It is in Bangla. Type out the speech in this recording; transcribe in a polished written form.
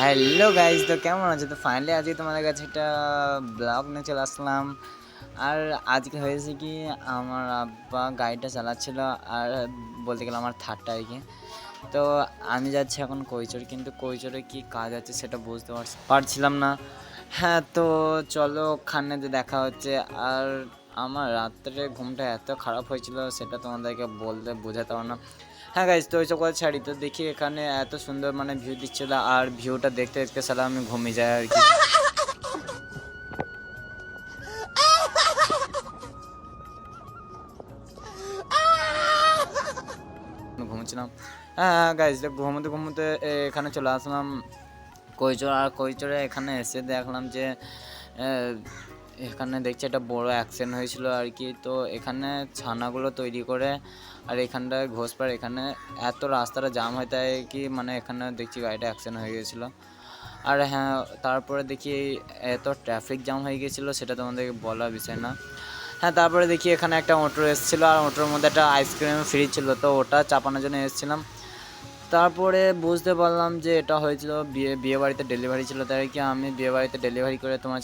হ্যালো গাইজ, তো কেমন আছো? তো ফাইনালি আজকে তোমাদের কাছে একটা ব্লগ নিয়ে চলে আসলাম। আর আজকে হয়েছে কি, আমার আব্বা গাড়িটা চালাচ্ছিল, আর বলতে গেলে আমার থার্ডটা আর কি। তো আমি যাচ্ছি এখন কৈচর, কিন্তু কৈচরে কি কাজ আছে সেটা বুঝতে পারছিলাম না। হ্যাঁ, তো চলো ওখানে যে দেখা হচ্ছে। আর আমার রাত্রে ঘুমটা এত খারাপ হয়েছিল সেটা তোমাদেরকে বলতে বোঝাতে পারো না। হ্যাঁ গাইজ, তো ওইসব কথা ছাড়ি, তো দেখি এখানে এত সুন্দর মানে ভিউ দিচ্ছিল, আর ভিউটা দেখতে দেখতে সালা আমি ঘুমিয়ে যাই আর কি। ঘুমোচ্ছিলাম। হ্যাঁ গাইজ, ঘুমোতে ঘুমোতে এখানে চলে আসলাম কৈচর। আর কৈচরে এখানে এসে দেখলাম যে এখানে দেখছি একটা বড় অ্যাক্সিডেন্ট হয়েছিল আর কি। তো এখানে ছানাগুলো তৈরি করে, আর এখানটায় ঘোষপাড় এখানে এত রাস্তাটা জাম হয়ে যায় কি, মানে এখানে দেখছি গাড়িটা অ্যাক্সিডেন্ট হয়ে গেছিলো। আর হ্যাঁ, তারপরে দেখি এত ট্রাফিক জ্যাম হয়ে গেছিলো সেটা তোমাদেরকে বলার বিষয় না। হ্যাঁ, তারপরে দেখি এখানে একটা অটো এসেছিলো, আর অটোর মধ্যে একটা আইসক্রিম ফ্রি ছিল, তো ওটা চাপানোর জন্য এসেছিলাম। তারপরে বুঝতে পারলাম যে এটা হয়েছিল বিয়ে বাড়িতে ডেলিভারি ছিল, তাই কি আমি বিয়ে বাড়িতে ডেলিভারি করে তোমার